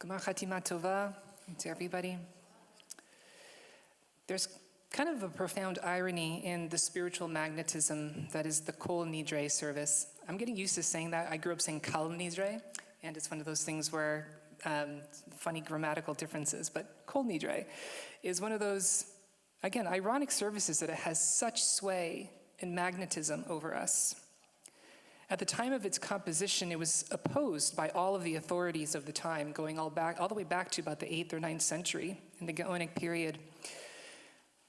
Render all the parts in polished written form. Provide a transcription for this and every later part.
Gmar Chatima Tova to everybody. There's kind of a profound irony in the spiritual magnetism that is the Kol Nidre service. I'm getting used to saying that. I grew up saying Kol Nidre, and it's one of those things where funny grammatical differences, but Kol Nidre is one of those, again, ironic services that it has such sway and magnetism over us. At the time of its composition, it was opposed by all of the authorities of the time, going all the way back to about the 8th or 9th century, in the Gaonic period.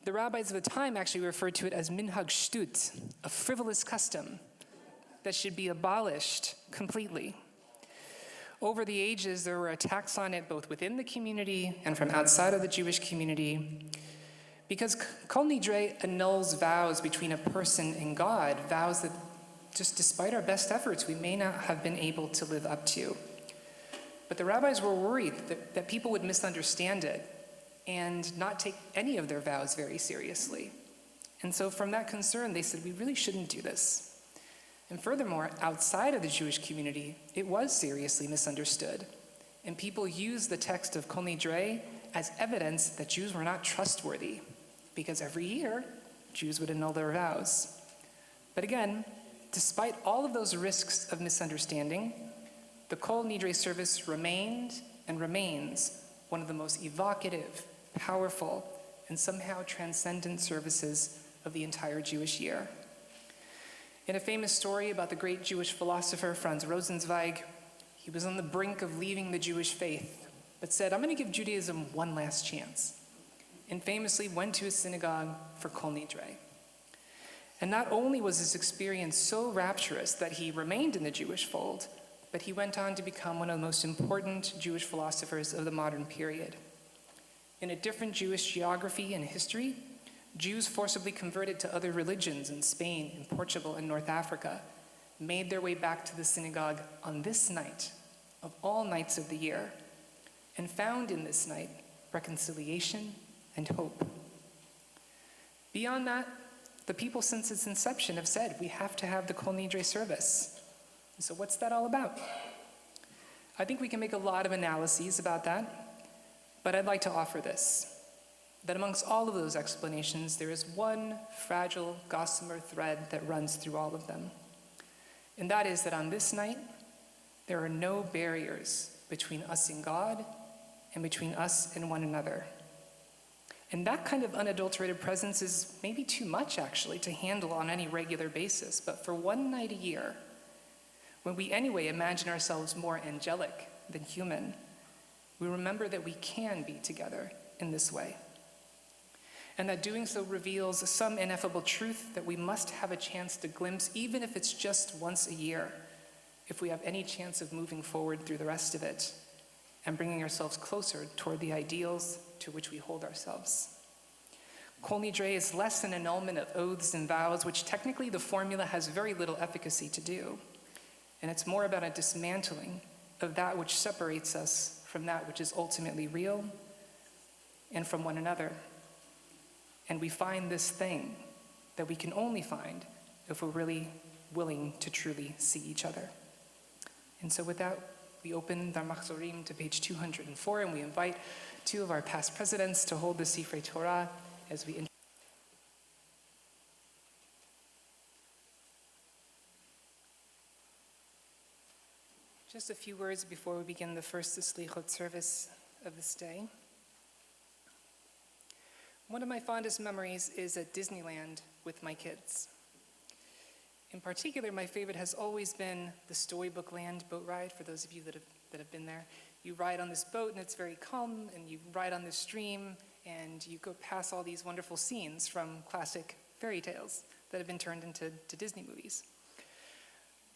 The rabbis of the time actually referred to it as minhag shtut, a frivolous custom that should be abolished completely. Over the ages, there were attacks on it both within the community and from outside of the Jewish community, because Kol Nidre annuls vows between a person and God, vows that just despite our best efforts, we may not have been able to live up to. But the rabbis were worried that people would misunderstand it and not take any of their vows very seriously. And so from that concern, they said, we really shouldn't do this. And furthermore, outside of the Jewish community, it was seriously misunderstood. And people used the text of Kol Nidre as evidence that Jews were not trustworthy, because every year, Jews would annul their vows. But again, despite all of those risks of misunderstanding, the Kol Nidre service remained and remains one of the most evocative, powerful, and somehow transcendent services of the entire Jewish year. In a famous story about the great Jewish philosopher Franz Rosenzweig, he was on the brink of leaving the Jewish faith, but said, I'm going to give Judaism one last chance, and famously went to a synagogue for Kol Nidre. And not only was his experience so rapturous that he remained in the Jewish fold, but he went on to become one of the most important Jewish philosophers of the modern period. In a different Jewish geography and history, Jews forcibly converted to other religions in Spain, in Portugal, and North Africa, made their way back to the synagogue on this night, of all nights of the year, and found in this night reconciliation and hope. Beyond that, the people since its inception have said, we have to have the Kol Nidre service. So what's that all about? I think we can make a lot of analyses about that, but I'd like to offer this, that amongst all of those explanations, there is one fragile gossamer thread that runs through all of them. And that is that on this night, there are no barriers between us and God and between us and one another. And that kind of unadulterated presence is maybe too much, actually, to handle on any regular basis. But for one night a year, when we anyway imagine ourselves more angelic than human, we remember that we can be together in this way. And that doing so reveals some ineffable truth that we must have a chance to glimpse, even if it's just once a year, if we have any chance of moving forward through the rest of it and bringing ourselves closer toward the ideals to which we hold ourselves. Kol Nidre is less an annulment of oaths and vows, which technically the formula has very little efficacy to do. And it's more about a dismantling of that which separates us from that which is ultimately real and from one another. And we find this thing that we can only find if we're really willing to truly see each other. And so with that, we open the Machzorim to page 204, and we invite two of our past presidents to hold the Sifrei Torah as we Just a few words before we begin the first Slichot service of this day. One of my fondest memories is at Disneyland with my kids. In particular, my favorite has always been the Storybook Land boat ride, for those of you that have been there. You ride on this boat and it's very calm, and you ride on this stream, and you go past all these wonderful scenes from classic fairy tales that have been turned into Disney movies.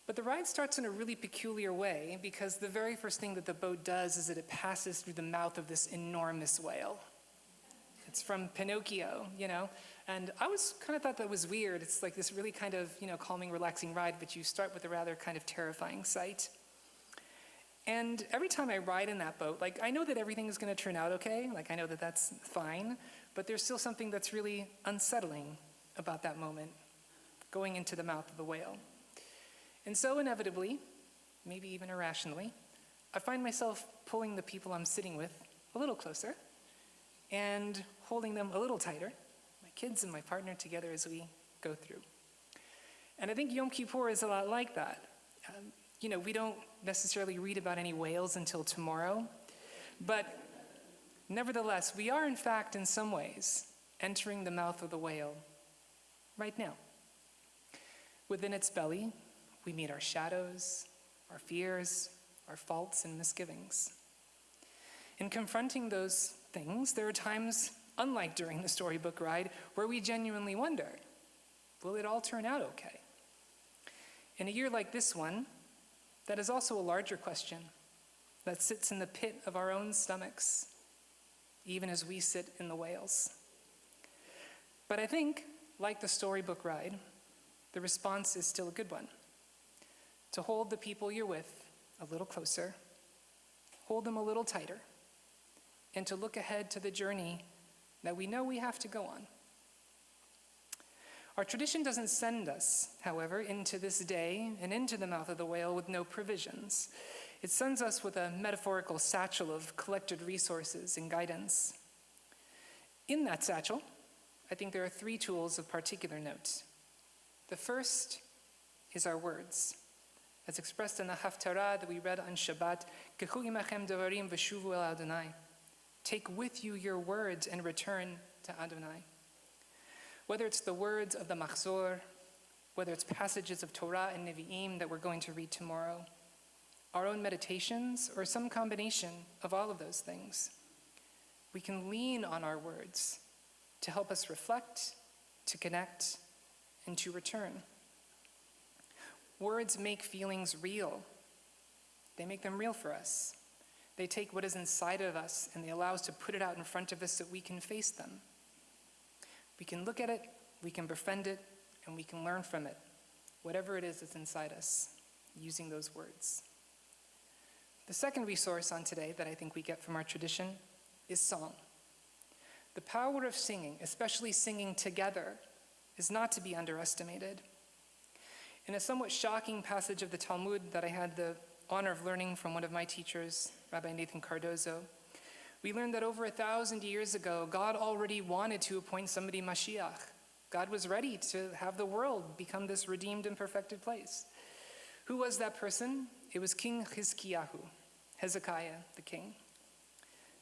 But the ride starts in a really peculiar way, because the very first thing that the boat does is that it passes through the mouth of this enormous whale. It's from Pinocchio, and I kind of thought that was weird. It's like this really kind of, calming, relaxing ride, but you start with a rather kind of terrifying sight. And every time I ride in that boat, I know that everything is going to turn out okay, I know that that's fine, but there's still something that's really unsettling about that moment, going into the mouth of the whale. And so inevitably, maybe even irrationally, I find myself pulling the people I'm sitting with a little closer and holding them a little tighter, my kids and my partner together as we go through. And I think Yom Kippur is a lot like that. We don't necessarily read about any whales until tomorrow, but nevertheless, we are in fact, in some ways, entering the mouth of the whale right now. Within its belly, we meet our shadows, our fears, our faults and misgivings. In confronting those things, there are times, unlike during the storybook ride, where we genuinely wonder, will it all turn out okay? In a year like this one, that is also a larger question that sits in the pit of our own stomachs, even as we sit in the whales. But I think, like the storybook ride, the response is still a good one. To hold the people you're with a little closer, hold them a little tighter, and to look ahead to the journey that we know we have to go on. Our tradition doesn't send us, however, into this day and into the mouth of the whale with no provisions. It sends us with a metaphorical satchel of collected resources and guidance. In that satchel, I think there are 3 tools of particular note. The first is our words, as expressed in the Haftarah that we read on Shabbat, "Kechu imachem devarim v'shuvu el Adonai." Take with you your words and return to Adonai. Whether it's the words of the Machzor, whether it's passages of Torah and Nevi'im that we're going to read tomorrow, our own meditations, or some combination of all of those things, we can lean on our words to help us reflect, to connect, and to return. Words make feelings real. They make them real for us. They take what is inside of us and they allow us to put it out in front of us so we can face them. We can look at it, we can befriend it, and we can learn from it, whatever it is that's inside us, using those words. The second resource on today that I think we get from our tradition is song. The power of singing, especially singing together, is not to be underestimated. In a somewhat shocking passage of the Talmud that I had the honor of learning from one of my teachers, Rabbi Nathan Cardozo, we learned that over 1,000 years ago, God already wanted to appoint somebody Mashiach. God was ready to have the world become this redeemed and perfected place. Who was that person? It was King Chizkiyahu, Hezekiah, the king.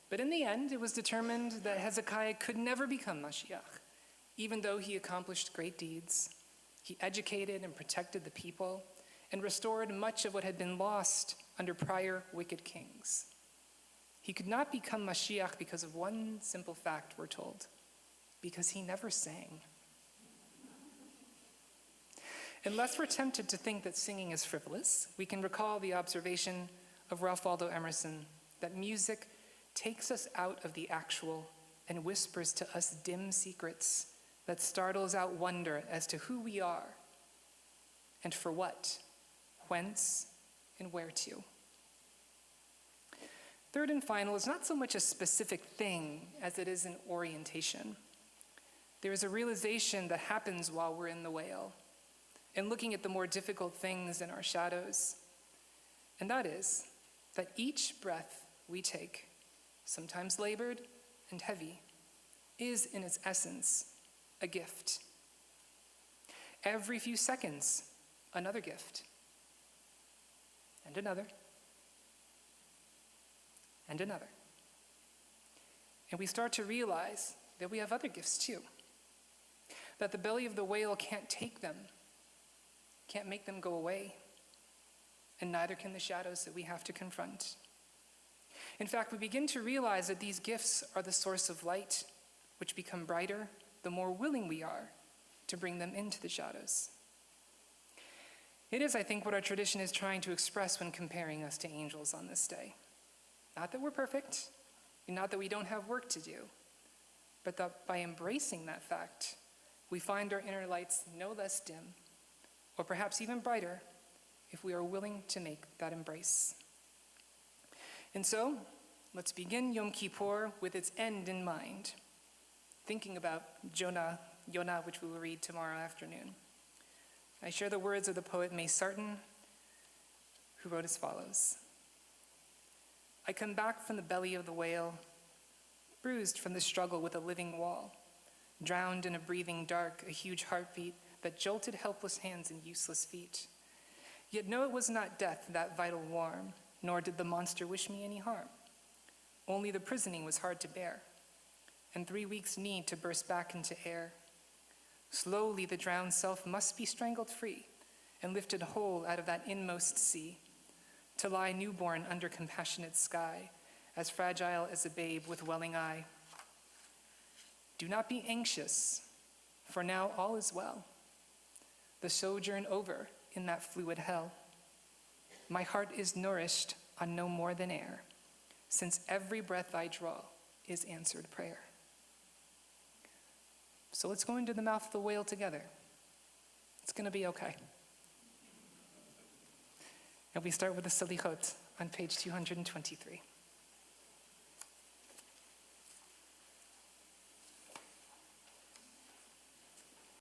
But in the end, it was determined that Hezekiah could never become Mashiach, even though he accomplished great deeds. He educated and protected the people and restored much of what had been lost under prior wicked kings. He could not become Mashiach because of one simple fact, we're told, because he never sang. Unless we're tempted to think that singing is frivolous, we can recall the observation of Ralph Waldo Emerson that music takes us out of the actual and whispers to us dim secrets that startles out wonder as to who we are and for what, whence, and where to. Third and final is not so much a specific thing as it is an orientation. There is a realization that happens while we're in the whale and looking at the more difficult things in our shadows. And that is that each breath we take, sometimes labored and heavy, is in its essence a gift. Every few seconds, another gift. And another. And another. And we start to realize that we have other gifts too. That the belly of the whale can't take them, can't make them go away, and neither can the shadows that we have to confront. In fact, we begin to realize that these gifts are the source of light, which become brighter the more willing we are to bring them into the shadows. It is, I think, what our tradition is trying to express when comparing us to angels on this day. Not that we're perfect, not that we don't have work to do, but that by embracing that fact, we find our inner lights no less dim, or perhaps even brighter, if we are willing to make that embrace. And so, let's begin Yom Kippur with its end in mind, thinking about Jonah, which we will read tomorrow afternoon. I share the words of the poet May Sarton, who wrote as follows. I come back from the belly of the whale, bruised from the struggle with a living wall, drowned in a breathing dark, a huge heartbeat that jolted helpless hands and useless feet. Yet no, it was not death, that vital warm, nor did the monster wish me any harm. Only the prisoning was hard to bear, and 3 weeks' need to burst back into air. Slowly the drowned self must be strangled free and lifted whole out of that inmost sea, to lie newborn under compassionate sky, as fragile as a babe with welling eye. Do not be anxious, for now all is well, the sojourn over in that fluid hell. My heart is nourished on no more than air, since every breath I draw is answered prayer. So let's go into the mouth of the whale together. It's going to be okay. And we start with the Salichot on page 223.